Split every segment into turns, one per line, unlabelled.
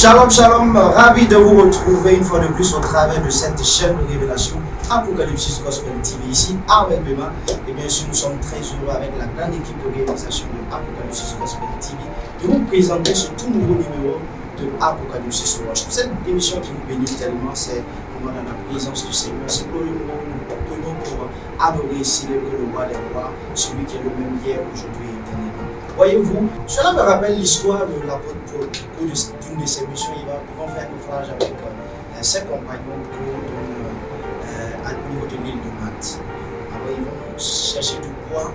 Shalom, shalom, ravi de vous retrouver une fois de plus au travers de cette chaîne de révélation Apocalypse Gospel TV ici à Wembema. Et bien sûr, nous sommes très heureux avec la grande équipe de réalisation de Apocalypse Gospel TV de vous présenter ce tout nouveau numéro de Apocalypse Worship. Cette émission qui vous bénit tellement, c'est vraiment dans la présence du Seigneur. C'est pour le moment où nous prenons pour adorer et célébrer le roi des rois, celui qui est le même hier, aujourd'hui et éternellement. Voyez-vous, cela me rappelle l'histoire de l'apôtre Paul. D'une de ses missions, ils vont faire un naufrage avec ses compagnons au niveau de l'île de Malte. Alors ils vont chercher du bois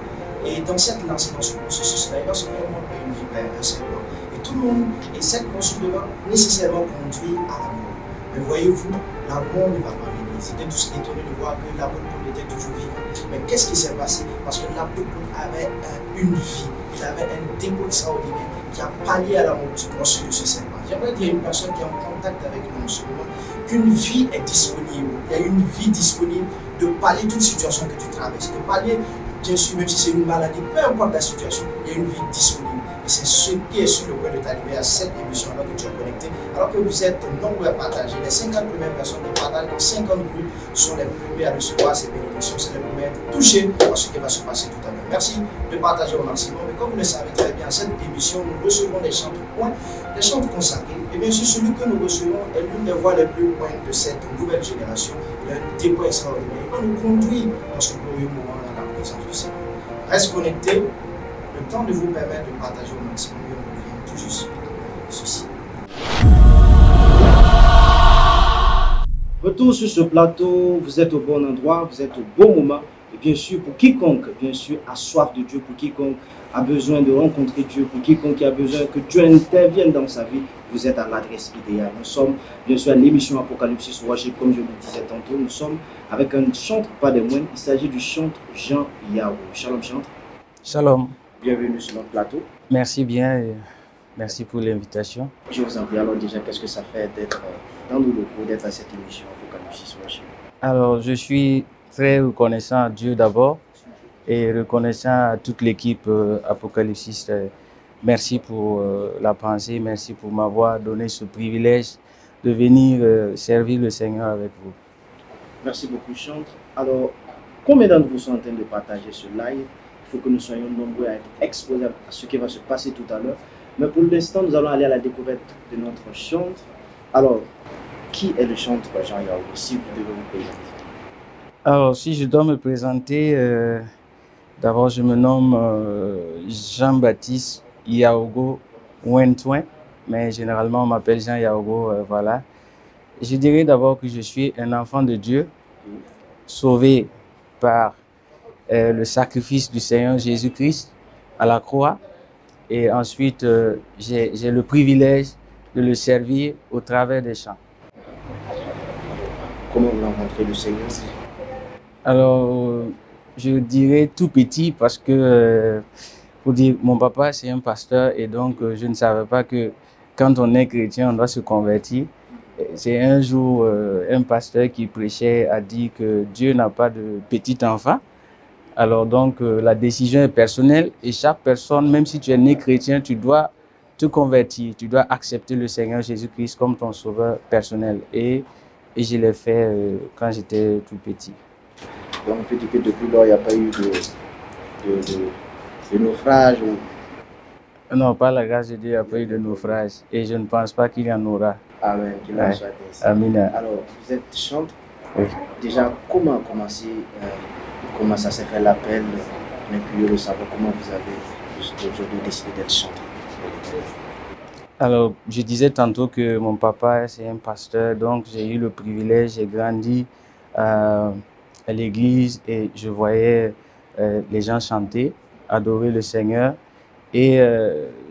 et dans cette lancée, dans ce processus-là, il va se faire monter une vipère, un serpent. Et tout le monde, et cette morsure devant nécessairement conduire à la mort. Mais voyez-vous, la mort ne va pas venir. C'était tous étonnés de voir que l'apôtre Paul était toujours vivant. Mais qu'est-ce qui s'est passé? Parce que l'apôtre Paul avait une vie, il avait un dépôt extraordinaire qui a pallié à la morsure de ce serpent. J'aimerais dire à une personne qui est en contact avec nous en ce moment qu'une vie est disponible. Il y a une vie disponible de pallier toute situation que tu traverses, de pallier, bien sûr, même si c'est une maladie, peu importe la situation, il y a une vie disponible. Et c'est ce qui est sur le point de t'arriver à cette émission alors que tu es connecté, alors que vous êtes nombreux à partager. Les 50 premières personnes qui partagent dans 50 groupes sont les premiers à recevoir ces bénédictions, c'est les premiers à être touchés par ce qui va se passer tout à l'heure. Merci de partager au maximum. Mais comme vous le savez très bien, cette émission, nous recevons des chants de points, des chants consacrés. Et bien sûr, celui que nous recevons est l'une des voix les plus pointes de cette nouvelle génération. Il a un dépôt extraordinaire. Il va nous conduire dans ce glorieux moment dans la présence du Seigneur. Reste connecté. Le temps de vous permettre de partager au maximum et on revient tout juste ceci. Retour sur ce plateau, vous êtes au bon endroit, vous êtes au bon moment. Et bien sûr, pour quiconque, bien sûr, a soif de Dieu, pour quiconque a besoin de rencontrer Dieu, pour quiconque a besoin que Dieu intervienne dans sa vie, vous êtes à l'adresse idéale. Nous sommes, bien sûr, à l'émission Apocalypse Worship, comme je le disais tantôt, nous sommes avec un chantre, pas des moindres, il s'agit du chantre Jean Yao. Shalom chantre.
Shalom.
Bienvenue sur notre plateau.
Merci bien et merci pour l'invitation.
Je vous en prie, alors déjà, qu'est-ce que ça fait d'être dans nos locaux, d'être à cette émission Apocalypse Worship?
Alors, je suis très reconnaissant à Dieu d'abord et reconnaissant à toute l'équipe Apocalypse. Merci pour la pensée, merci pour m'avoir donné ce privilège de venir servir le Seigneur avec vous.
Merci beaucoup, chantre. Alors, combien d'entre vous sont en train de partager ce live? Il faut que nous soyons nombreux à être exposés à ce qui va se passer tout à l'heure. Mais pour l'instant, nous allons aller à la découverte de notre chantre. Alors, qui est le chantre Jean Yao, si vous devez vous présenter?
Alors, si je dois me présenter, d'abord, je me nomme Jean-Baptiste Yaogo Wentouin, mais généralement, on m'appelle Jean Yaogo, voilà. Je dirais d'abord que je suis un enfant de Dieu, sauvé par le sacrifice du Seigneur Jésus-Christ à la croix. Et ensuite, j'ai le privilège de le servir au travers des chants.
Comment vous rencontrez le Seigneur?
Alors, je dirais tout petit parce que, pour dire, mon papa c'est un pasteur et donc je ne savais pas que quand on est chrétien, on doit se convertir. C'est un jour, un pasteur qui prêchait a dit que Dieu n'a pas de petit enfant. Alors donc, la décision est personnelle et chaque personne, même si tu es né chrétien, tu dois te convertir, tu dois accepter le Seigneur Jésus-Christ comme ton sauveur personnel. Et je l'ai fait quand j'étais tout petit.
Donc, on peut dire que depuis lors, il n'y a pas eu de naufrage ou...
Non, par la grâce de Dieu, il n'y a pas eu de naufrage et je ne pense pas qu'il y en aura.
Amen, qu'il en soit ainsi.
Amen.
Alors, vous êtes chantre.
Oui.
Déjà, comment ça s'est fait l'appel? On est curieux de savoir comment vous avez aujourd'hui décidé d'être chantre.
Alors, je disais tantôt que mon papa, c'est un pasteur, donc j'ai eu le privilège, j'ai grandi à l'église et je voyais les gens chanter, adorer le Seigneur et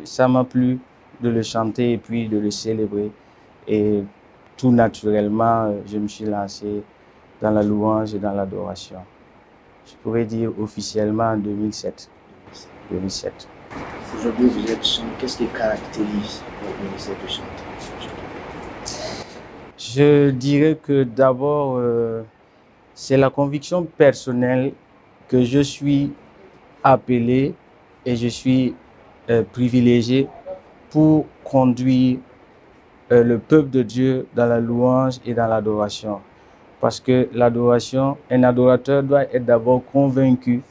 ça m'a plu de le chanter et puis de le célébrer. Et tout naturellement, je me suis lancé dans la louange et dans l'adoration. Je pourrais dire officiellement en 2007.
Aujourd'hui, vous êtes chanteur. Qu'est-ce qui caractérise votre ministère de chanteur?
Je dirais que d'abord, c'est la conviction personnelle que je suis appelé et je suis privilégié pour conduire le peuple de Dieu dans la louange et dans l'adoration. Parce que l'adoration, un adorateur doit être d'abord convaincu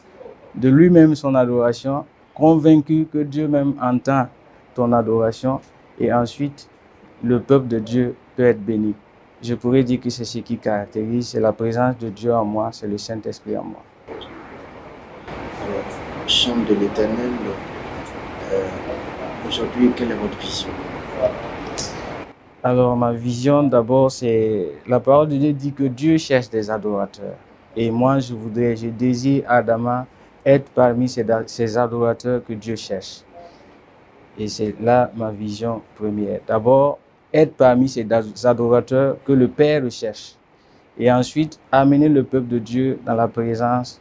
de lui-même son adoration, convaincu que Dieu même entend ton adoration, et ensuite le peuple de Dieu peut être béni. Je pourrais dire que c'est ce qui caractérise, c'est la présence de Dieu en moi, c'est le Saint-Esprit en moi.
Alors, chant de l'Éternel, aujourd'hui, quelle est votre vision?
Alors, ma vision d'abord, c'est la parole de Dieu dit que Dieu cherche des adorateurs. Et moi, je désire ardemment être parmi ces adorateurs que Dieu cherche. Et c'est là ma vision première. D'abord, être parmi ces adorateurs que le Père recherche. Et ensuite, amener le peuple de Dieu dans la présence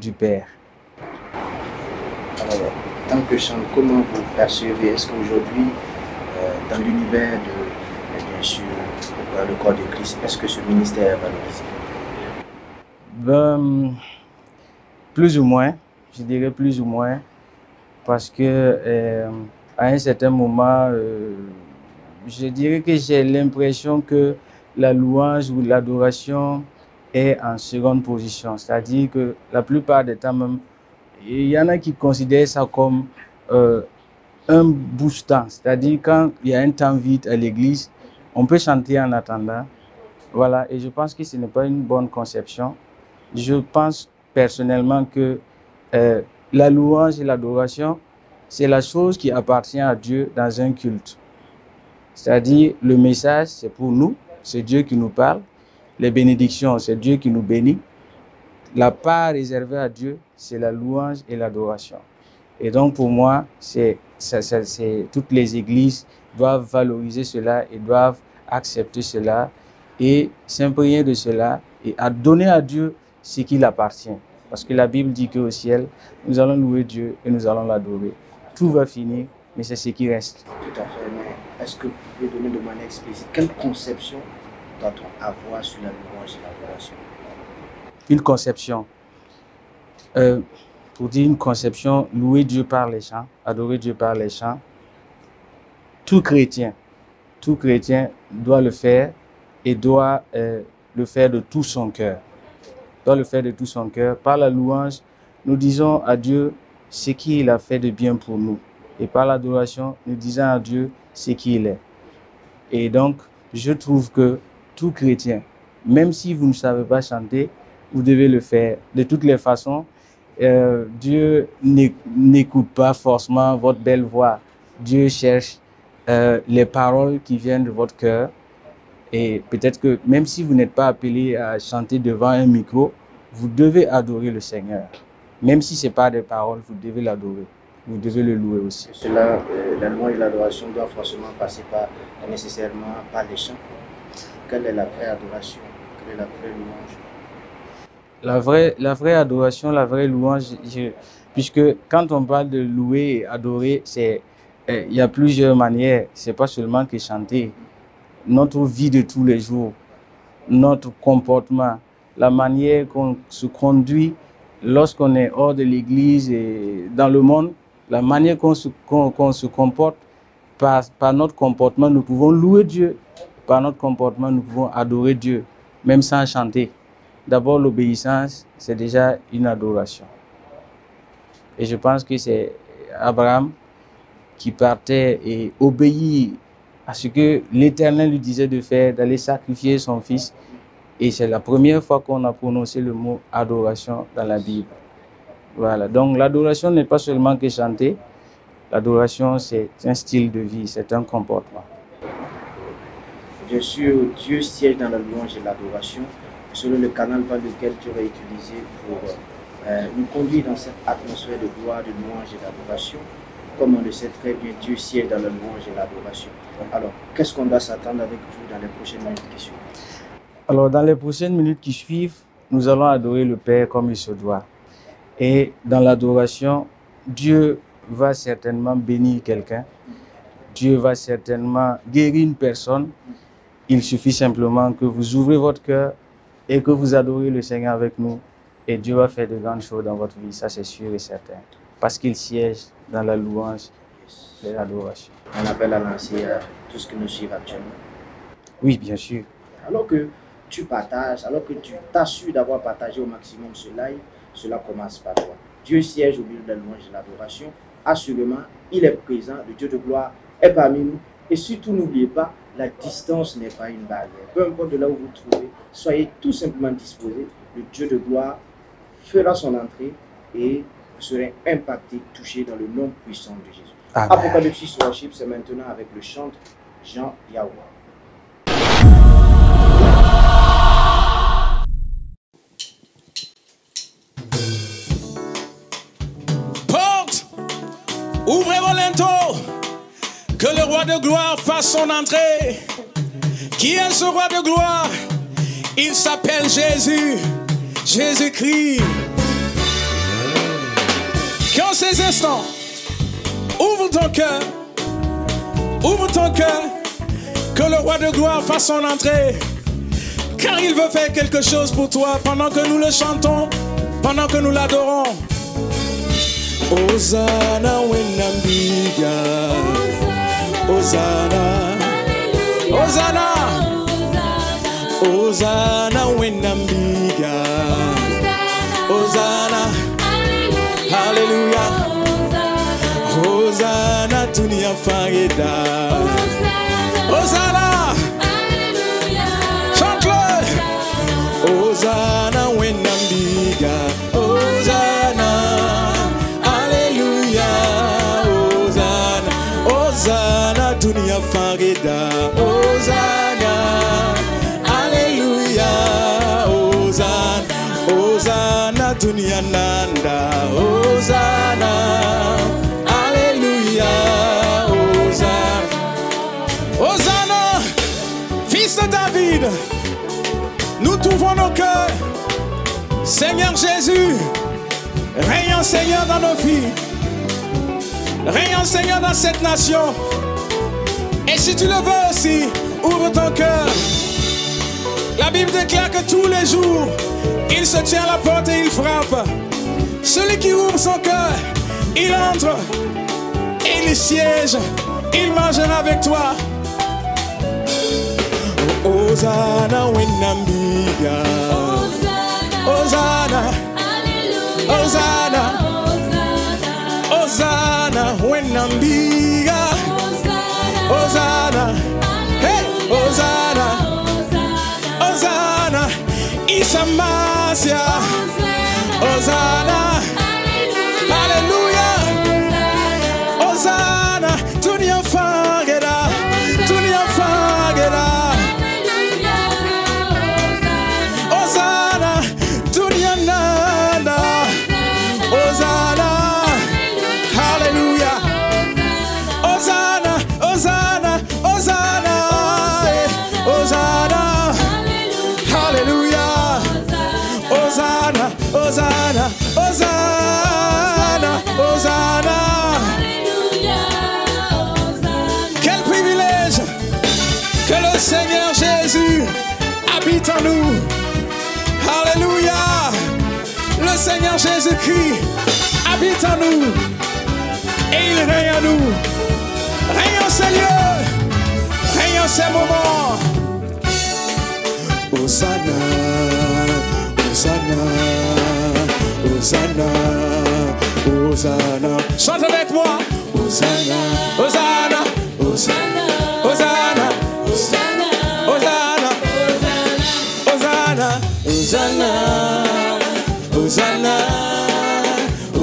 du Père.
Alors, en tant que chant, comment vous percevez? Est-ce qu'aujourd'hui, dans l'univers de, bien sûr, le corps de Christ, est-ce que ce ministère est valorisé?
Ben, plus ou moins, je dirais plus ou moins, parce que à un certain moment, je dirais que j'ai l'impression que la louange ou l'adoration est en seconde position. C'est-à-dire que la plupart des temps même, il y en a qui considèrent ça comme un bouche-temps. C'est-à-dire quand il y a un temps vide à l'église, on peut chanter en attendant. Voilà, et je pense que ce n'est pas une bonne conception. Je pense personnellement que la louange et l'adoration, c'est la chose qui appartient à Dieu dans un culte. C'est-à-dire, le message, c'est pour nous, c'est Dieu qui nous parle. Les bénédictions, c'est Dieu qui nous bénit. La part réservée à Dieu, c'est la louange et l'adoration. Et donc, pour moi, toutes les églises doivent valoriser cela et doivent accepter cela et s'imprégner de cela et à donner à Dieu ce qui lui appartient. Parce que la Bible dit qu'au ciel, nous allons louer Dieu et nous allons l'adorer. Tout va finir, mais c'est ce qui reste.
Tout à fait, mais est-ce que vous pouvez donner de manière explicite quelle conception doit-on avoir sur la louange et l'adoration?
Une conception. Pour dire une conception, louer Dieu par les chants, adorer Dieu par les chants. Tout chrétien doit le faire et doit le faire de tout son cœur. Doit le faire de tout son cœur. Par la louange, nous disons à Dieu ce qu'il a fait de bien pour nous. Et par l'adoration, nous disons à Dieu ce qu'il est. Et donc, je trouve que tout chrétien, même si vous ne savez pas chanter, vous devez le faire. De toutes les façons, Dieu n'écoute pas forcément votre belle voix. Dieu cherche les paroles qui viennent de votre cœur. Et peut-être que même si vous n'êtes pas appelé à chanter devant un micro, vous devez adorer le Seigneur. Même si ce n'est pas des paroles, vous devez l'adorer. Vous devez le louer aussi.
Cela, la louange et l'adoration doivent forcément passer nécessairement par les chants. Quelle est la vraie adoration? Quelle est la vraie louange?
La vraie adoration, la vraie louange, puisque quand on parle de louer et adorer, il y a plusieurs manières. Ce n'est pas seulement que chanter. Notre vie de tous les jours, notre comportement, la manière qu'on se conduit lorsqu'on est hors de l'église et dans le monde, la manière qu'on se comporte, par notre comportement, nous pouvons louer Dieu. Par notre comportement, nous pouvons adorer Dieu, même sans chanter. D'abord, l'obéissance, c'est déjà une adoration. Et je pense que c'est Abraham qui partait et obéit à ce que l'Éternel lui disait de faire, d'aller sacrifier son fils. Et c'est la première fois qu'on a prononcé le mot adoration dans la Bible. Voilà, donc l'adoration n'est pas seulement que chanter. L'adoration, c'est un style de vie, c'est un comportement.
Bien sûr, Dieu siège dans la louange et l'adoration, selon le canal par lequel Dieu va utiliser pour nous conduire dans cette atmosphère de gloire, de louange et d'adoration. Comme on le sait très bien, Dieu siège dans la louange et l'adoration. Alors, qu'est-ce qu'on doit s'attendre avec vous dans les prochaines minutes qui suivent?
Alors, dans les prochaines minutes qui suivent, nous allons adorer le Père comme il se doit. Et dans l'adoration, Dieu va certainement bénir quelqu'un. Dieu va certainement guérir une personne. Il suffit simplement que vous ouvrez votre cœur et que vous adorez le Seigneur avec nous. Et Dieu va faire de grandes choses dans votre vie, ça c'est sûr et certain. Parce qu'il siège dans la louange et l'adoration.
Un appel à lancer à
tout ce qui nous suivent actuellement?
Oui, bien sûr.
Alors que tu partages, alors que tu t'assures d'avoir partagé au maximum ce live, cela commence par toi. Dieu siège au milieu de la louange et de l'adoration. Assurément, il est présent, le Dieu de gloire est parmi nous. Et surtout, n'oubliez pas, la distance n'est pas une barrière. Peu importe de là où vous vous trouvez, soyez tout simplement disposés. Le Dieu de gloire fera son entrée et vous serez impactés, touchés dans le nom puissant de Jésus.
Amen.
Apocalypse Worship, c'est maintenant avec le chantre Jean Yahweh.
Porte, ouvrez vos linteaux, que le roi de gloire fasse son entrée. Qui est ce roi de gloire? Il s'appelle Jésus, Jésus-Christ. Qu'en ces instants, ouvre ton cœur, que le roi de gloire fasse son entrée. Car il veut faire quelque chose pour toi pendant que nous le chantons, pendant que nous l'adorons. Hosanna wenambiga, Hosanna, Hosanna, Hosanna wenambiga, Hosanna, Alléluia, Hosanna dunia farida, Hosanna, chante-le, Hosanna wenambiga, Hosanna. Hosanna, dunia farida, Hosanna, Alléluia, Hosanna, Hosanna, dunia nanda, Hosanna, Alléluia, Hosanna, Hosanna, fils de David, nous t'ouvrons nos cœurs, Seigneur Jésus, règne Seigneur dans nos vies. Règne Seigneur dans cette nation. Et si tu le veux aussi, ouvre ton cœur. La Bible déclare que tous les jours, il se tient à la porte et il frappe. Celui qui ouvre son cœur, il entre et il siège. Il mangera avec toi. Hosanna wenambiga, Hosanna, Hosanna, Hosanna wenambiga, Hosanna, hey, Hosanna, Hosanna, Isamasia, Hosanna, Alléluia, Hosanna, dunia farida, dunia farida, Hosanna, dunia nanda, Hosanna. Alléluia. Hosanna, Hosanna, Hosanna, Hosanna. Alléluia. Hosanna, Hosanna, Hosanna, Hosanna. Quel privilège que le Seigneur Jésus habite en nous. Alléluia. Le Seigneur Jésus-Christ habite en nous. Et il règne en nous. Règne en ces lieux. Règne en ces moments. Hosanna, Hosanna, Hosanna, Hosanna. Chante avec moi. Hosanna, Hosanna, Hosanna, Hosanna, Hosanna, Hosanna,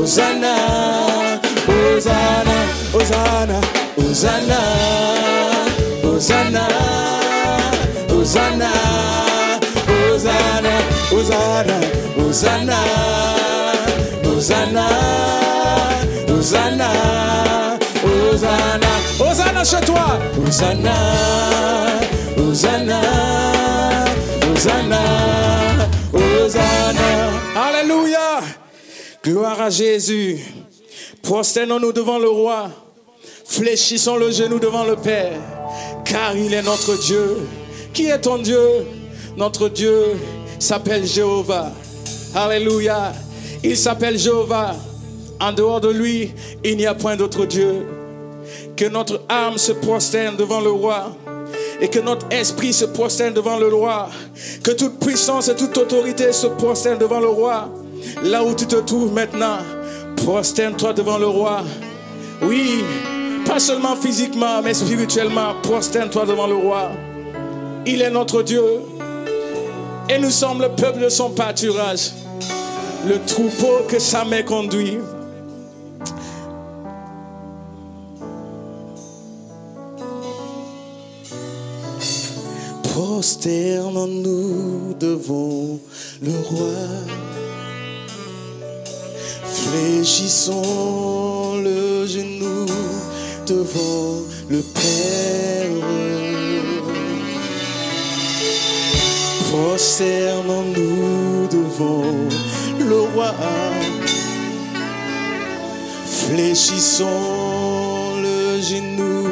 Hosanna, Hosanna, Hosanna, Hosanna. Hosanna, Hosanna, Hosanna, Hosanna, Hosanna, Hosanna, Hosanna, Hosanna, Hosanna, Hosanna, Hosanna, Hosanna chez toi. Hosanna, Hosanna, Hosanna, Hosanna. Alléluia. Gloire à Jésus. Prosternons-nous devant le roi, fléchissons le genou devant le Père, car il est notre Dieu. Qui est ton Dieu? Notre Dieu s'appelle Jéhovah. Alléluia. Il s'appelle Jéhovah. En dehors de lui, il n'y a point d'autre Dieu. Que notre âme se prosterne devant le roi. Et que notre esprit se prosterne devant le roi. Que toute puissance et toute autorité se prosterne devant le roi. Là où tu te trouves maintenant, prosterne-toi devant le roi. Oui, pas seulement physiquement, mais spirituellement, prosterne-toi devant le roi. Il est notre Dieu. Et nous sommes le peuple de son pâturage. Le troupeau que sa main conduit. Prosternons-nous devant le roi. Fléchissons le genou devant le Père. Prosternons-nous devant le roi. Fléchissons le genou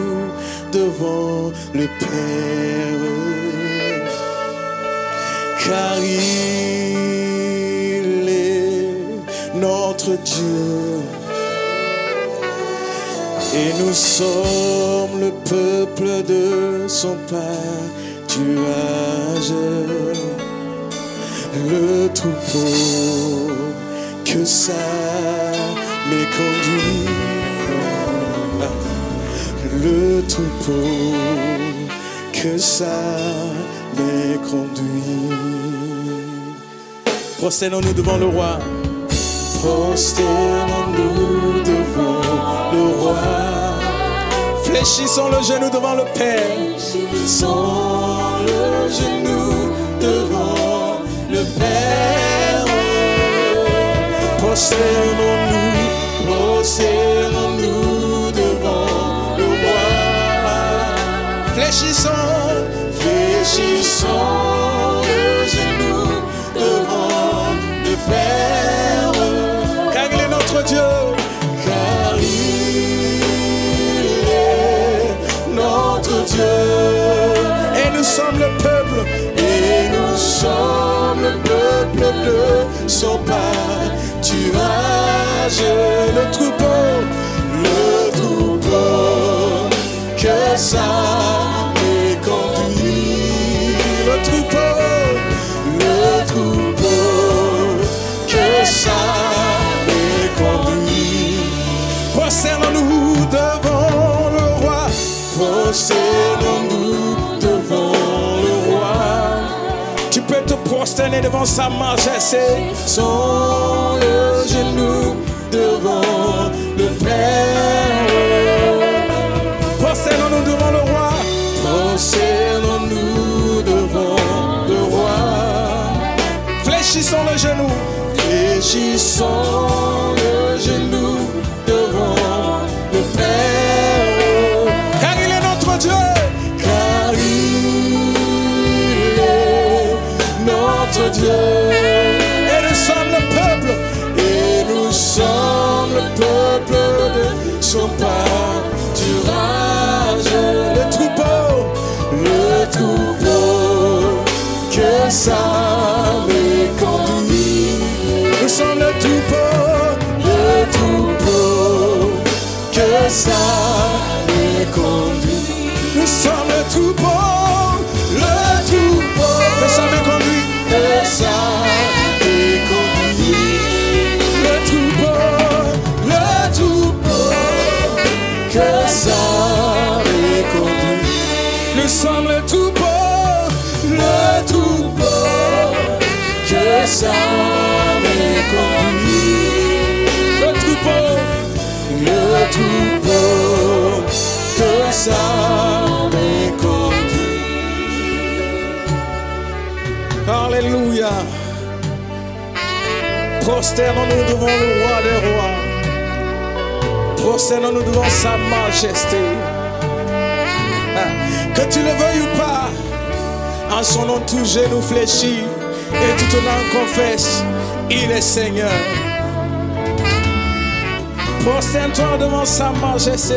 devant le Père. Car il est notre Dieu. Et nous sommes le peuple de son pâturage. Le troupeau que sa main conduit. Le troupeau que sa main conduit. Prosternons-nous devant le roi. Prosternons-nous devant le roi. Fléchissons le genou devant le Père. Fléchissons le genou devant le Père. Prosternons-nous, prosternons-nous devant le roi. Fléchissons, fléchissons le genou devant le Père. Car il est notre Dieu. Car il est notre Dieu. Et nous sommes le peuple. Et nous sommes le peuple de son pâturage. Le troupeau que sa main conduit. Le troupeau que sa main conduit. Prosternons-nous devant le roi. Prosternons-nous devant le roi. Tu peux te prosterner devant sa majesté. Son le genou devant le Père. Prosternons-nous devant le roi. Prosternons-nous devant le roi. Fléchissons le genou. Fléchissons le genou devant le Père. Car il est notre Dieu. Car il est notre Dieu. Et nous sommes le peuple. Et nous sommes le peuple de son pâturage. Le troupeau que sa main conduit. Nous sommes le troupeau que sa main conduit. Nous sommes le troupeau que sa main conduit. Que sa main conduit. Le troupeau que sa main conduit. Nous sommes le troupeau que sa main conduit. Le troupeau que sa main conduit. Alléluia. Prosternons-nous devant le roi des rois. Prosternons-nous devant sa majesté. Que tu le veuilles ou pas, en son nom tout genou fléchit et toute langue confesse, il est Seigneur. Prosterne-toi devant sa majesté.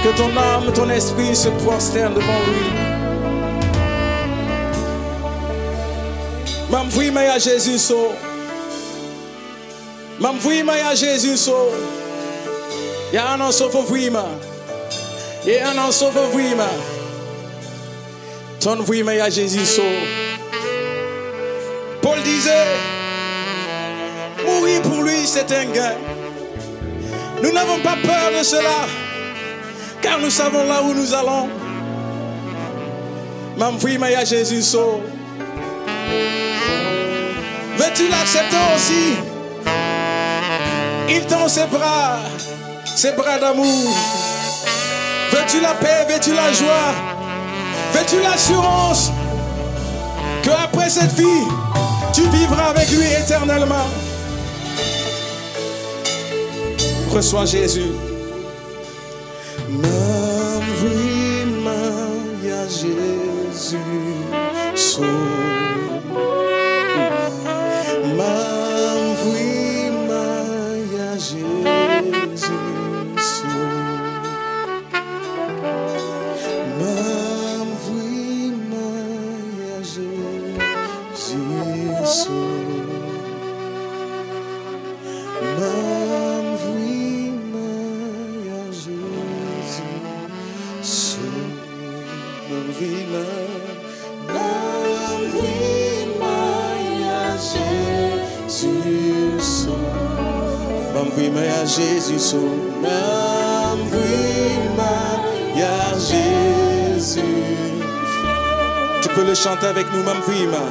Que ton âme, ton esprit se prosterne devant lui. M'envoie à Jésus so. M'envoie à Jésus so. Y'a un an sauf Et un an sauve vraiment. Ton vraiment à Jésus sauve. Paul disait, mourir pour lui c'est un gain. Nous n'avons pas peur de cela, car nous savons là où nous allons. Même vraiment à Jésus sauve. Veux-tu l'accepter aussi? Il tend ses bras d'amour. Veux-tu la paix, veux-tu la joie, veux-tu l'assurance qu'après cette vie, tu vivras avec lui éternellement? Reçois Jésus. M'envoie Jésus, sauve. Jésus sauve, Jésus. Tu peux le chanter avec nous, Mamvima.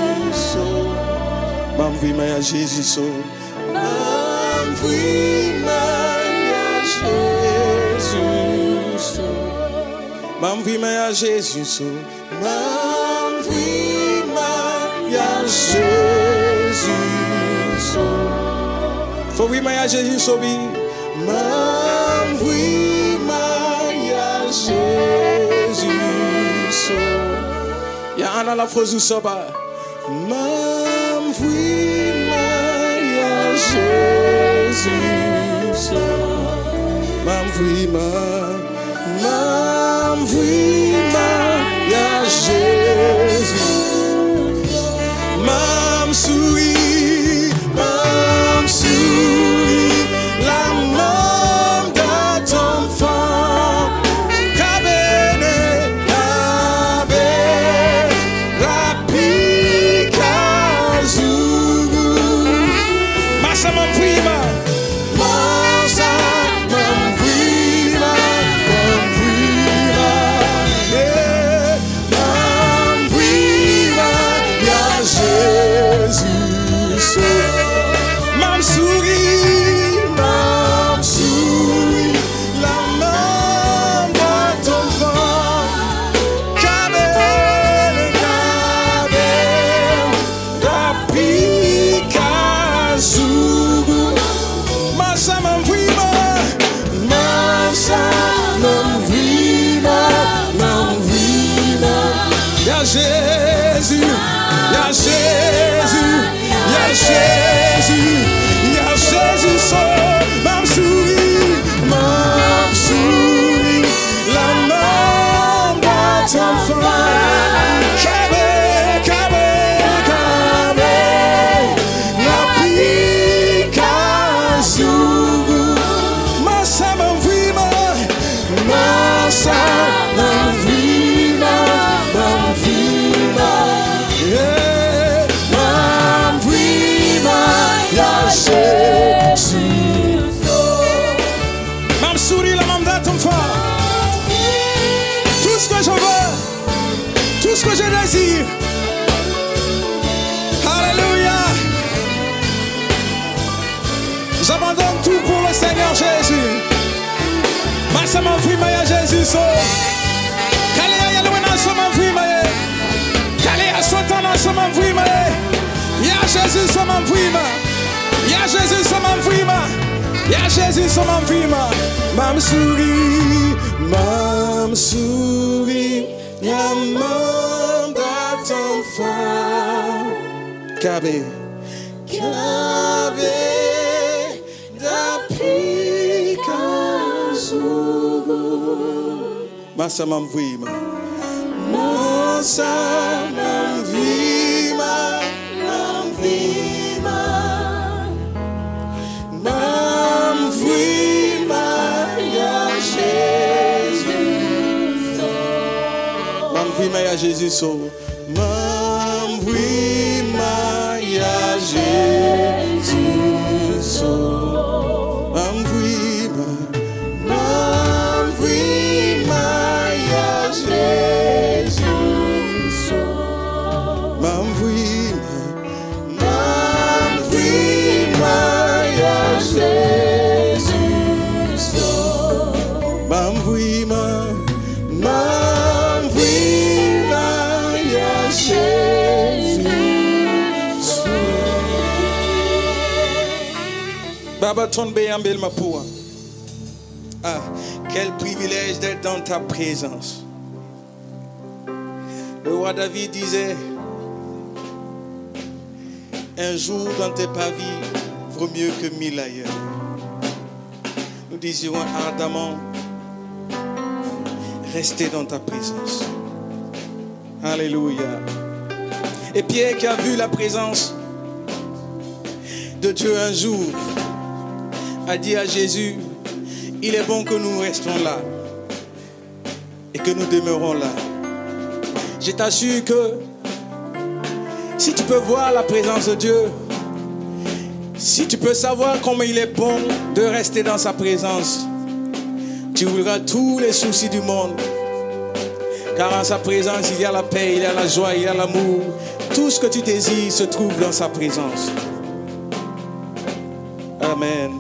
Jésus sauve, Mamvima Jésus sauve, Jésus sauve, Mamvima Jésus sauve, Jésus sauve. Faut oui mais Jésus sauve. Oui mais Jésus sauve. Ya ana la frozu soba. Oui mais Jésus sauve. Oui mais Jésus. Mam souris, la main de ton enfant. Cabene, la Picasso. Massa mam prima, Jésus sauve, mam souris, la main de ton enfant. Cabe, la Picasso. Massa m'envima, Mam souris la maman de ton fort. Tout ce que je veux, tout ce que je désire. Alléluia. J'abandonne tout pour le Seigneur Jésus. Massa m'envima ya Jésus sauve. Kalea ya luena so m'envima ya. Kalea sotana so m'envima ya. Ya Jésus so m'envima. Ya Jésus so m'envima. Ya Jésus so m'envima. Mam souris, ya maman de ton enfant. Cabe, da Picasso. Massa m'envima. M'envoie à Jésus sauve. M'envoie à Jésus sauve. M'envoie à Jésus sauve. M'envoie à Jésus sauve. M'envoie Baba Tonbe Ambel Mapua. Ah, quel privilège d'être dans ta présence. Le roi David disait, un jour dans tes pavis vaut mieux que 1000 ailleurs. Nous désirons ardemment rester dans ta présence. Alléluia. Et Pierre qui a vu la présence de Dieu un jour a dit à Jésus, il est bon que nous restons là et que nous demeurons là. Je t'assure que si tu peux voir la présence de Dieu, si tu peux savoir comment il est bon de rester dans sa présence, tu oublieras tous les soucis du monde. Car en sa présence, il y a la paix, il y a la joie, il y a l'amour. Tout ce que tu désires se trouve dans sa présence. Amen.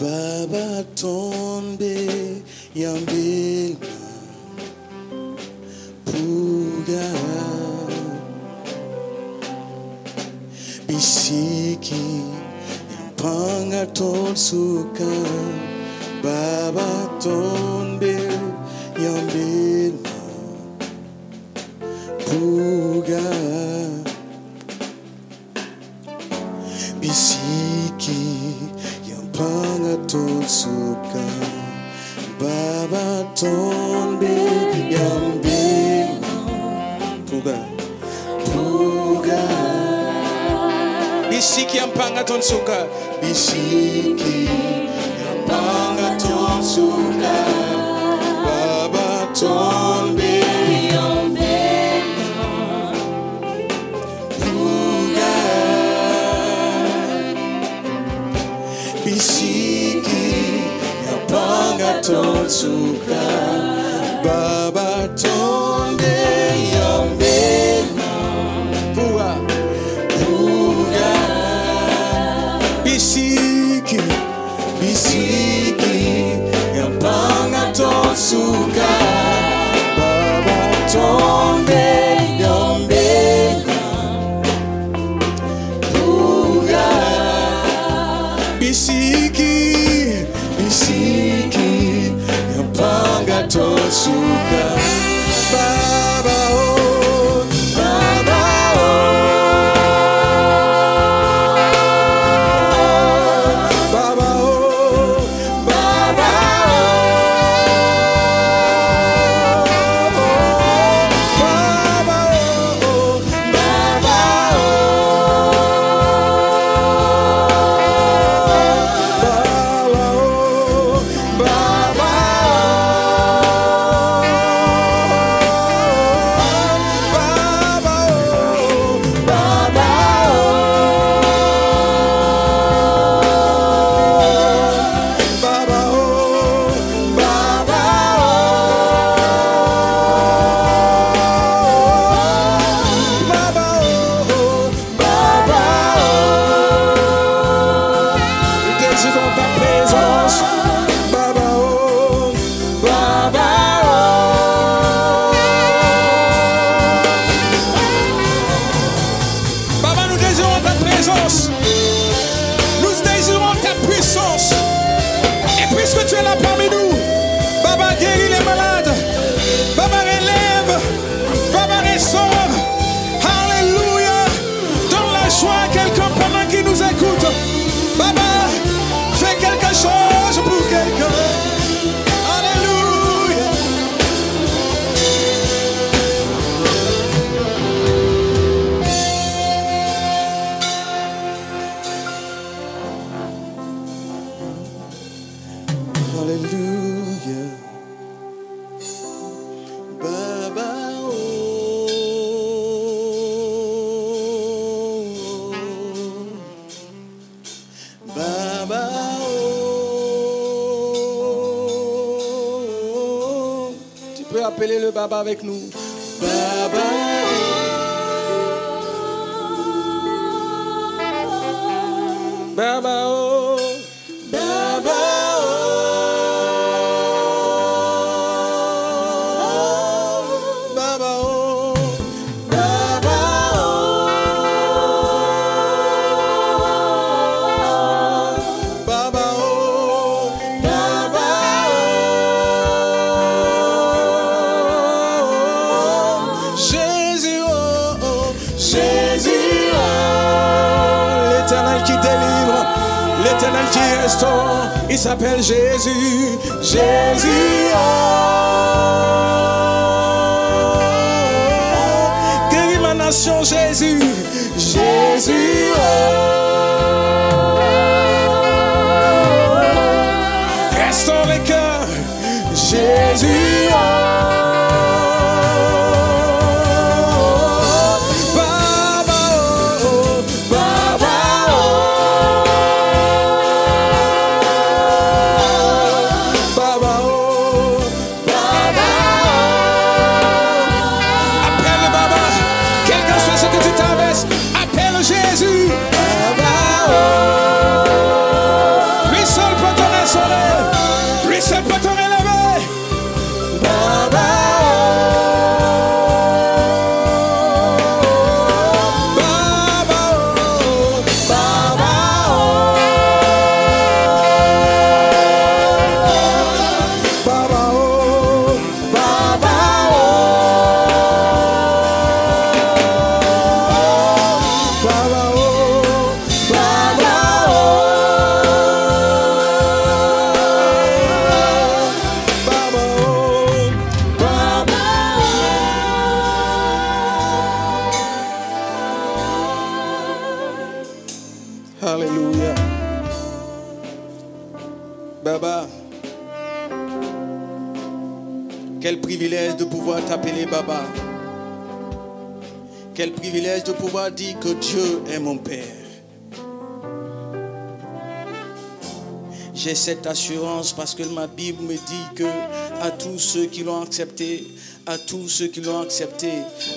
Baba tombe yambela puga bisiki yampanga tonsuka Baba tombe yambela puga bisiki Panga tonsuka Baba tombe yambe Puga Bisiki yampanga tonsuka Bisiki yampanga tonsuka Baba tombe yambe Puga Bisiki yampanga tonsuka Baba tombe yambena Puga Bisiki yampanga tonsuka Baba tombe yambena Puga Bisiki yampanga tonsuka Baba oh Baba oh Baba oh Baba peux appeler le Baba avec nous? Baba. Baba, oh. Baba, oh. Baba, oh. Baba, oh. Baba, oh. Baba, oh. Jésus, oh, oh. Jésus, oh. L'Éternel qui délivre, l'Éternel qui restaure, il s'appelle Jésus, Jésus, oh. Guéris ma nation, Jésus, Jésus, oh. Restaure les cœurs, Jésus, oh. Baba, oh, oh. Baba, oh. Baba, oh. Baba, oh. Appelle le Baba, quel que soit ce que tu traverses, appelle Jésus. Baba, oh. Lui seul peut te restaurer, lui seul peut te relever. Baba, oh. Baba, oh. Baba, oh. Baba, oh. Baba, oh. Baba, oh. Baba, oh. Baba, oh. Alléluia. Baba, quel privilège de pouvoir t'appeler Baba. Quel privilège de pouvoir dire que Dieu est mon Père. J'ai cette assurance parce que ma Bible me dit que à tous ceux qui l'ont accepté, à tous ceux qui l'ont accepté,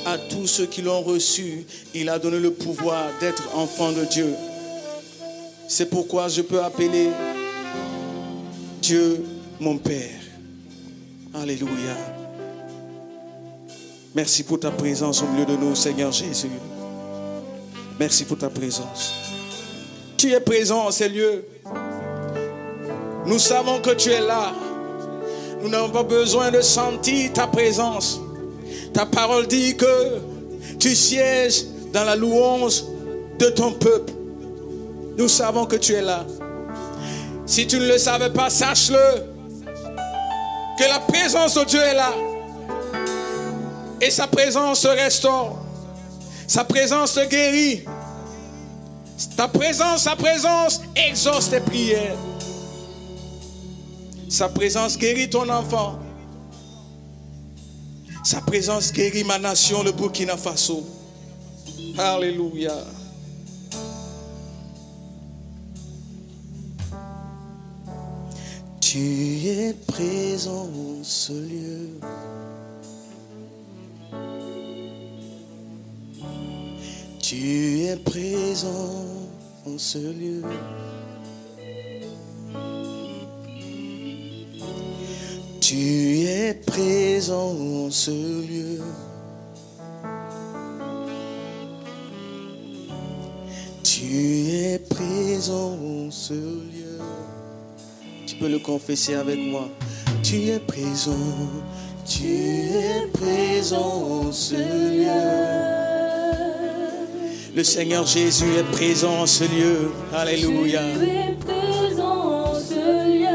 à tous ceux qui l'ont reçu, il a donné le pouvoir d'être enfant de Dieu. C'est pourquoi je peux appeler Dieu mon Père. Alléluia. Merci pour ta présence au milieu de nous, Seigneur Jésus. Merci pour ta présence. Tu es présent en ces lieux. Nous savons que tu es là. Nous n'avons pas besoin de sentir ta présence. Ta parole dit que tu sièges dans la louange de ton peuple. Nous savons que tu es là. Si tu ne le savais pas, sache-le. Que la présence de Dieu est là. Et sa présence te restaure. Sa présence te guérit. Sa présence exauce tes prières. Sa présence guérit ton enfant. Sa présence guérit ma nation, le Burkina Faso. Alléluia. Tu es présent en ce lieu. Tu es présent en ce lieu. Tu es présent en ce lieu. Tu es présent en ce lieu. Tu peux le confesser avec moi. Tu es présent en ce lieu. Le Seigneur Jésus est présent en ce lieu. Alléluia.
Tu es présent en ce lieu.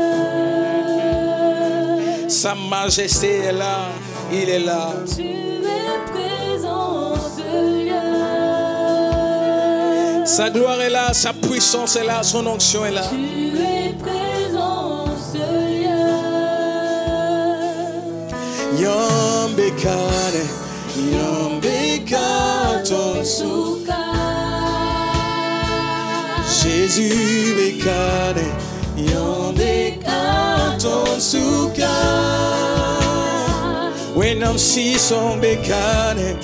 Sa majesté est là. Il est là.
Tu es présent en ce lieu.
Sa gloire est là. Sa puissance est là. Son onction est là.
Tu es présent en ce lieu.
Yambekane, Yambekaton
Souka.
Jésus bekane, Yambekaton souka. when I'm see some bekane,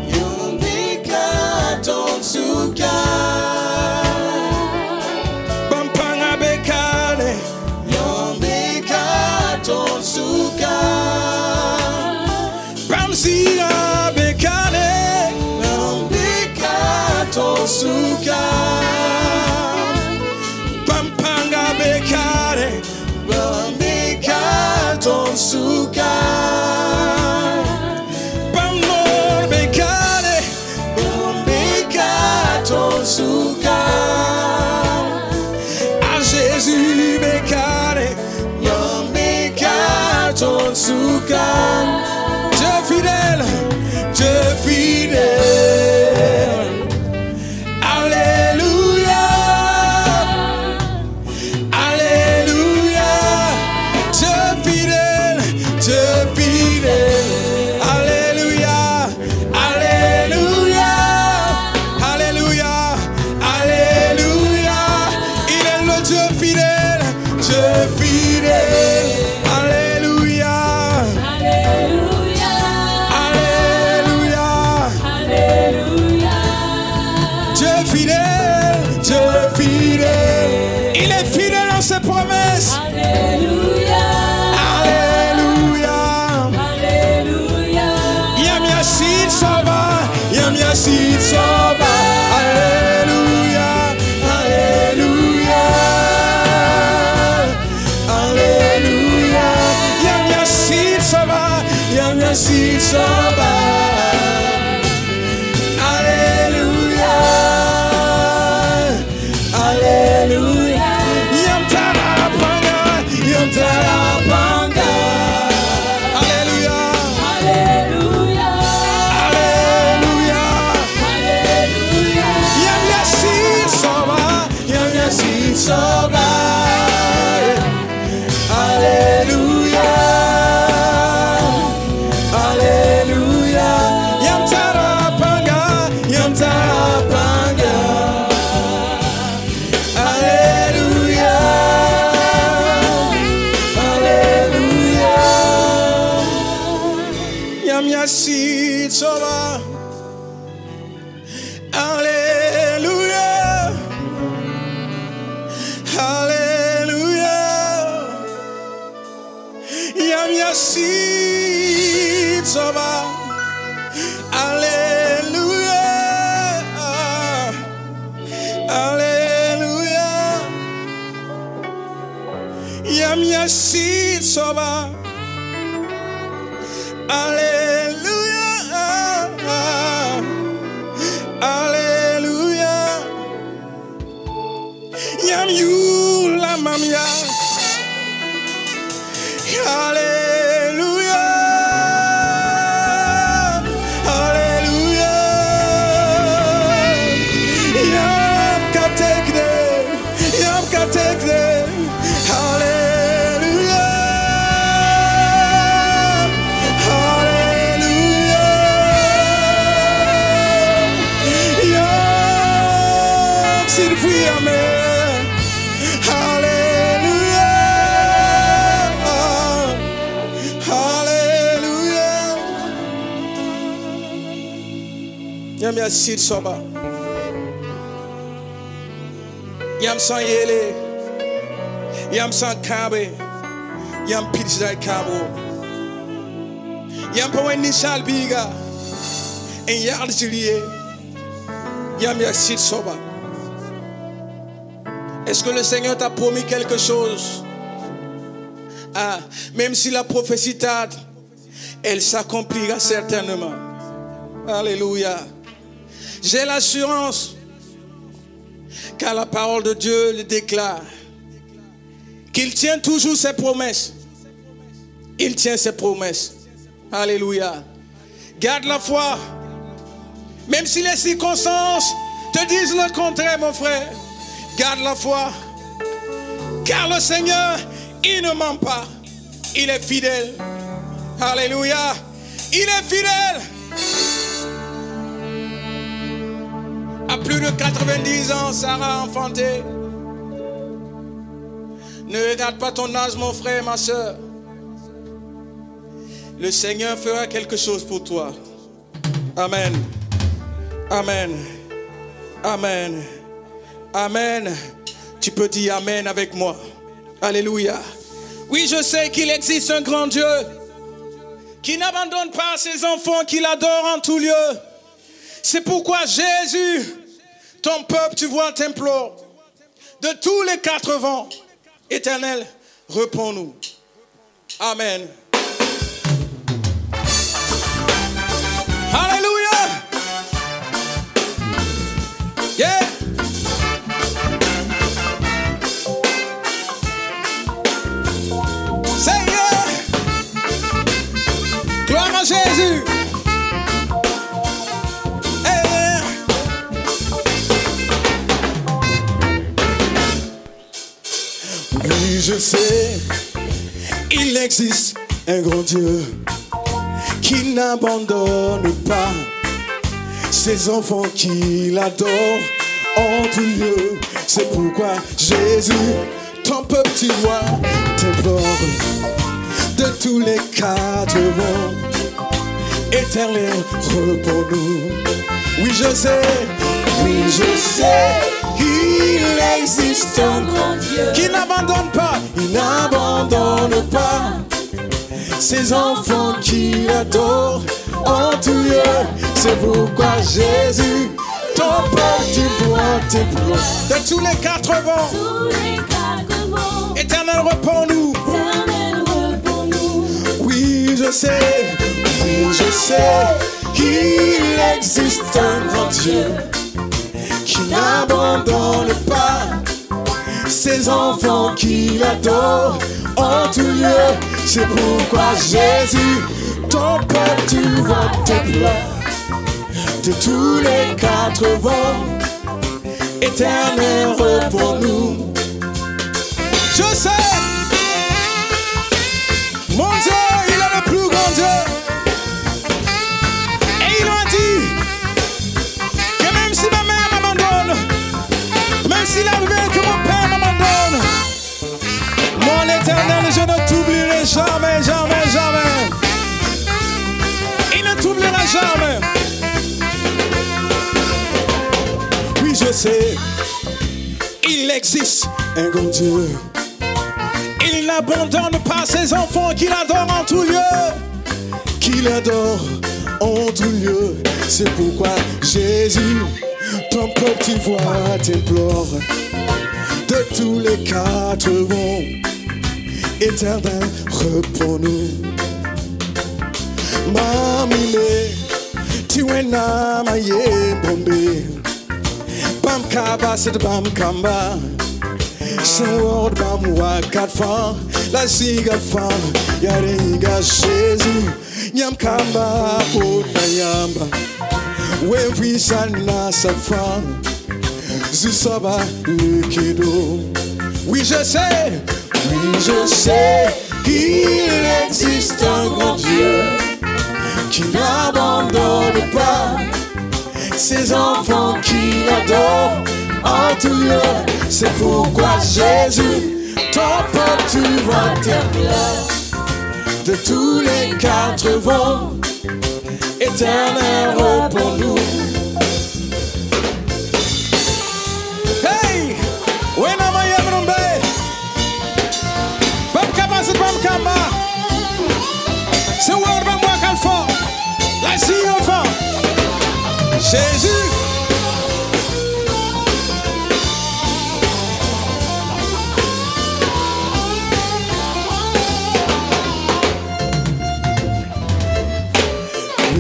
you bekaton suka. Pampanga bekane, you bekaton suka. Pamsia bekane, you bekaton suka. Pampanga bekane, you bekaton suka. Suka a Jésus bekane yon bekaton suka. Dieu fidèle, Dieu fidèle. Alléluia, alléluia. Dieu fidèle, Dieu fidèle. Alléluia, alléluia. Ses promesses.
Alléluia.
Alléluia.
Alléluia.
Yam Yasid Soba. Yam Yasid Soba. Alléluia. Alléluia. Alléluia. Yam Yasid Soba. Yam Yasid Soba. Alléluia. Alléluia. Tarapanga. Alléluia.
Alléluia.
Alléluia.
Alléluia.
Yam Yasid Soba. Yam Yasid Soba. Alléluia. Alléluia. Yam Tarapanga. Yam Tarapanga. Alléluia. Yam Yasid Soba. Alléluia. Alléluia. Yam Yasid Soba. Alléluia. Alléluia. Yam Yasid Soba. Alléluia, alléluia. Yam you la mamia. Alléluia, alléluia. Yam katekde, yam katekde. Alléluia. Yam Yasid Soba. Yam san yele. Yam san kabe. Yam pizza kabo. Yam pawen nisal biga. En yard julier. Yam Yasid Soba. Est-ce que le Seigneur t'a promis quelque chose? Ah, même si la prophétie tarde, elle s'accomplira certainement. Alléluia. J'ai l'assurance car la parole de Dieu le déclare qu'il tient toujours ses promesses. Il tient ses promesses. Alléluia. Garde la foi. Même si les circonstances te disent le contraire, mon frère, garde la foi. Car le Seigneur, il ne ment pas. Il est fidèle. Alléluia. Il est fidèle. À plus de 90 ans, Sarah a enfanté. Ne regarde pas ton âge, mon frère, ma soeur. le Seigneur fera quelque chose pour toi. Amen. Amen. Amen. Amen. Tu peux dire Amen avec moi. Alléluia. Oui, je sais qu'il existe un grand Dieu qui n'abandonne pas ses enfants, qu'il adore en tout lieu. C'est pourquoi Jésus, ton peuple, tu vois, t'implore. De tous les 4 vents, Éternel, réponds-nous. Amen. Alléluia. Yeah. Say yeah. Gloire à Jésus. Yeah. Oui, je sais, il existe un grand Dieu qui n'abandonne pas ses enfants qu'il adore en tout lieu. C'est pourquoi Jésus, ton peuple, tu vois, t'implore de tous les 4 vents. Éternel, réponds-nous. Oui, je sais, qu'il existe un grand Dieu qui n'abandonne pas, il n'abandonne pas ses enfants qui adorent en tout lieu. C'est pourquoi Jésus, ton peuple, tu vois, t'implore de tous les 4 vents. Éternel, réponds-nous. Oui, je sais qu'il existe un grand Dieu qui n'abandonne pas ses enfants qu'il adore en tout lieu. C'est pourquoi Jésus, ton peuple, tu vois, t'implore de tous les 4 vents. Éternel, réponds-nous. Je sais, mon Dieu, il est le plus grand Dieu. Et il m'a dit que même si ma mère m'abandonne, même s'il arrivait que mon père m'abandonne, mon Éternel, je ne t'oublierai jamais, jamais, jamais. Il ne t'oubliera jamais. Oui, je sais, il existe un grand Dieu. Il n'abandonne pas ses enfants qu'il adore en tout lieu. Qu'il adore en tout lieu. C'est pourquoi Jésus, ton peuple, tu vois, t'implore de tous les 4 vents. Éternel, réponds-nous. Mamile, tu es namaye bombé. Bam kaba, c'est bam kamba. Saward bam wakatfa, la sigafa, yariga Jésus, nyam kamba potayamba, we sana safa, zusaba likido. Oui, je sais qu'il existe un grand Dieu qui n'abandonne pas ses enfants qu'il adore en tout lieu. C'est pourquoi Jésus, ton peuple, tu vois, t'implore de tous les 4 vents. Éternel, réponds-nous. Hey, when am I ever be? Bam kaba, c'est bam kaba. C'est word bam wakal fort. La si enfant. Jésus.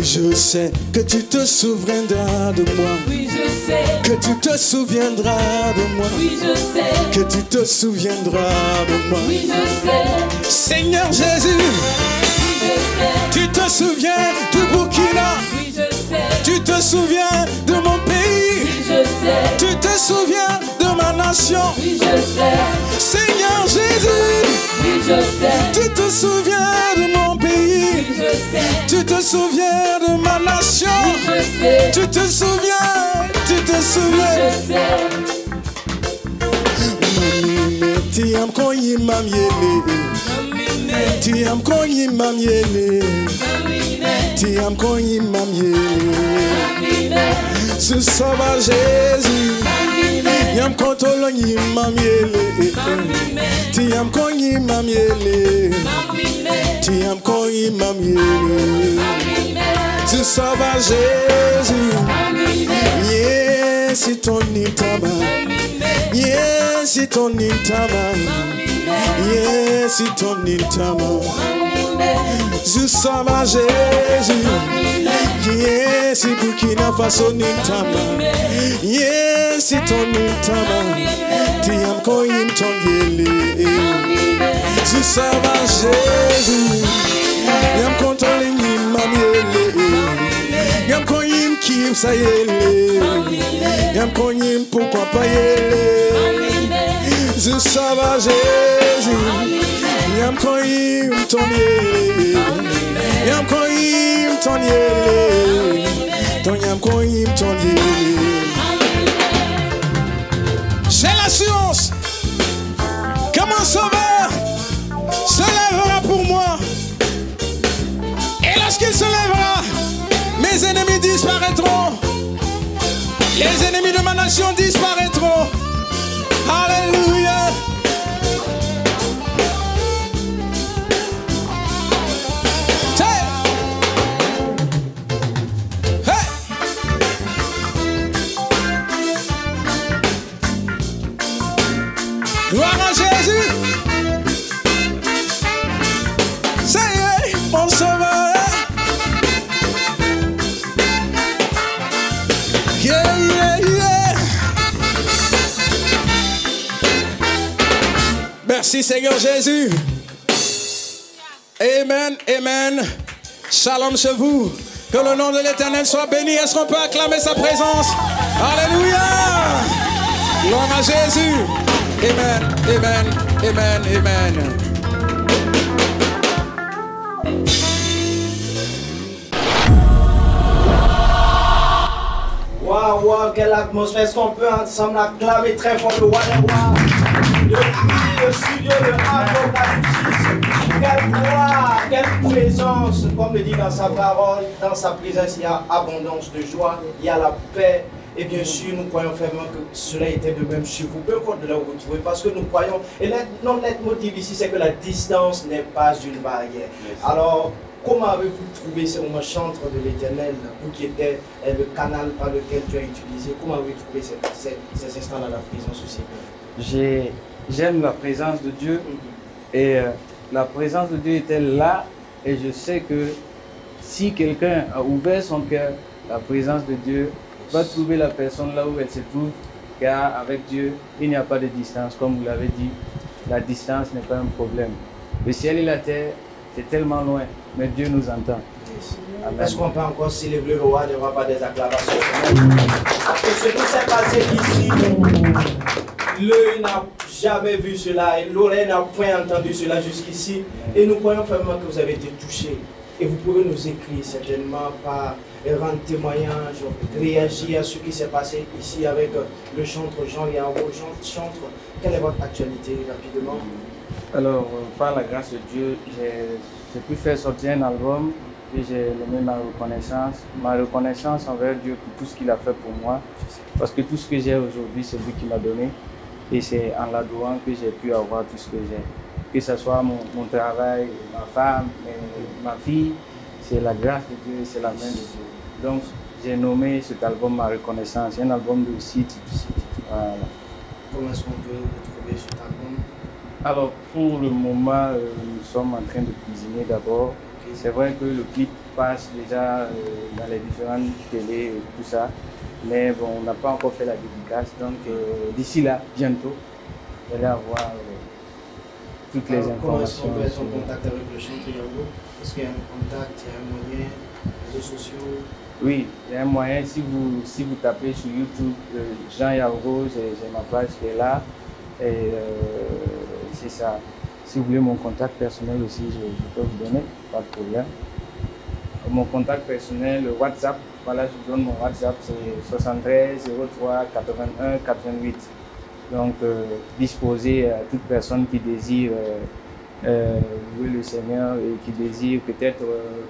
Je sais que tu te souviendras de moi.
Oui, je sais.
Que tu te souviendras de moi.
Oui, je sais.
Que tu te souviendras de moi.
Oui, je sais.
Seigneur Jésus,
Oui, je sais.
tu te souviens du Burkina.
Oui, je sais.
Tu te souviens de mon pays.
Oui, je sais.
Tu te souviens de ma nation.
Oui, je sais.
Seigneur Jésus,
Oui, je sais.
tu te souviens de mon pays.
Oui, je sais.
Tu te souviens de ma nation.
Oui, je sais.
Tu te souviens, tu te
Oui,
souviens.
je sais.
Mami, ti am koyi mam yele.
Mami,
Ti am konyi mamiele. Ti am konyi mamiele. Ce sava Jésus. Yam kontolonyi mamiele. Ti am konyi mamiele. Ti am konyi mamiele. Ce sava Jésus. Yes, it on intama. Yes, it on intama. Yes, it on intama. Je sava Jésus. Yes, it Burkina Faso intama. Yes, it on intama. Ti am koyim ton yele. Je sava Jésus. Yam controlling him mamiele. Yam koyim kim sa yele. Yam koyim pourquoi pas yele. Je sava Jésus. Yam koyim ton yele. Yam koyim ton yele. Ton yam koyim ton yele. J'ai l'assurance que mon sauveur se lèvera pour moi. Et lorsqu'il se lèvera, mes ennemis disparaîtront. Les ennemis de ma nation disparaîtront. Alléluia. Hey. Hey. Gloire à Jésus. C'est mon sauveur. Yeah, yeah, yeah. Merci Seigneur Jésus. Amen, amen. Shalom chez vous. Que le nom de l'Éternel soit béni. Est-ce qu'on peut acclamer sa présence? Alléluia. Gloire à Jésus. Amen, amen, amen, amen.
Waouh, waouh, quelle atmosphère. Est-ce qu'on peut ensemble acclamer très fort le Waterwa? Le studio de Apocalypse. Quelle gloire, quelle présence. Comme le dit dans sa parole, dans sa présence, il y a abondance de joie, il y a la paix. Et bien sûr, nous croyons fermement que cela était de même chez vous, peu importe de là où vous vous trouvez, parce que nous croyons, et notre leitmotiv ici, c'est que la distance n'est pas une barrière. Alors, comment avez-vous trouvé ce moment chantre de l'Éternel, vous qui était le canal par lequel tu as utilisé, comment avez-vous trouvé ces instants dans la présence aussi?
J'aime la présence de Dieu et la présence de Dieu était là et je sais que si quelqu'un a ouvert son cœur, la présence de Dieu va trouver la personne là où elle se trouve, car avec Dieu, il n'y a pas de distance, comme vous l'avez dit. La distance n'est pas un problème. Le ciel et la terre, c'est tellement loin, mais Dieu nous entend.
Est-ce qu'on peut encore célébrer le roi, il n'y aura pas des acclamations? Après ce qui s'est passé ici, l'œil n'a jamais vu cela et l'oreille n'a point entendu cela jusqu'ici. Et nous croyons fermement que vous avez été touchés. Et vous pouvez nous écrire certainement par rendre témoignage, réagir à ce qui s'est passé ici avec le chantre Jean Yaro. Chantre, quelle est votre actualité rapidement?
Alors, par la grâce de Dieu, j'ai pu faire sortir un album et j'ai nommé ma reconnaissance envers Dieu pour tout ce qu'il a fait pour moi. Parce que tout ce que j'ai aujourd'hui, c'est lui qui m'a donné. Et c'est en l'adorant que j'ai pu avoir tout ce que j'ai. Que ce soit mon travail, ma femme, ma fille, c'est la grâce de Dieu, c'est la main de Dieu. Donc, j'ai nommé cet album Ma Reconnaissance, un album de site. Voilà.
Comment est-ce qu'on peut retrouver cet album?
Alors, pour le moment, nous sommes en train de cuisiner d'abord. Okay. C'est vrai que le clip passe déjà dans les différentes télés et tout ça. Mais bon, on n'a pas encore fait la dédicace. Donc, d'ici là, bientôt, vous allez avoir toutes les informations.
Comment est-ce qu'on peut être en contact avec le chantre Yaro? Est-ce qu'il y a un contact, il y a un moyen, réseaux sociaux?
Oui, il y a un moyen. Si vous tapez sur YouTube Jean Yaro, j'ai ma page qui est là. Et c'est ça. Si vous voulez mon contact personnel aussi, je peux vous donner, pas de problème. Mon contact personnel, le WhatsApp, voilà, je vous donne mon WhatsApp, c'est 73 03 81 88. Donc, disposé à toute personne qui désire louer le Seigneur et qui désirent peut-être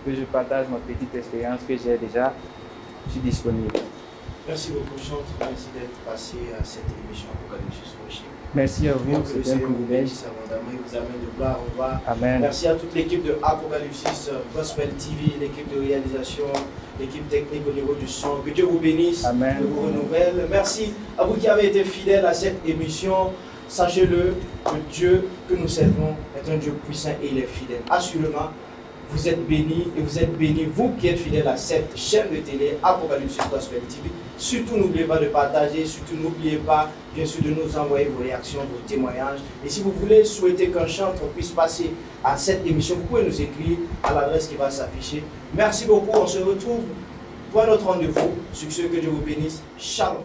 que je partage ma petite expérience que j'ai déjà, je suis disponible.
Merci beaucoup, Chante. Merci d'être passé à cette émission Apocalypse Worship.
Merci à vous, c'est un privilège.
Abondamment, il vous amène de gloire en gloire.
Amen.
Merci à toute l'équipe de Apocalypse Gospel TV, l'équipe de réalisation, l'équipe technique au niveau du son. Que Dieu vous bénisse,
Amen.
que vous renouvelle. Merci à vous qui avez été fidèles à cette émission. Sachez-le, que Dieu que nous servons est un Dieu puissant et il est fidèle. Assurément, vous êtes bénis et vous êtes bénis, vous qui êtes fidèles à cette chaîne de télé Apocalypse Gospel TV. Surtout, n'oubliez pas de partager, surtout n'oubliez pas, bien sûr, de nous envoyer vos réactions, vos témoignages. Et si vous voulez souhaiter qu'un chanteur puisse passer à cette émission, vous pouvez nous écrire à l'adresse qui va s'afficher. Merci beaucoup, on se retrouve pour un autre rendez-vous. Sur ce, que Dieu vous bénisse. Shalom.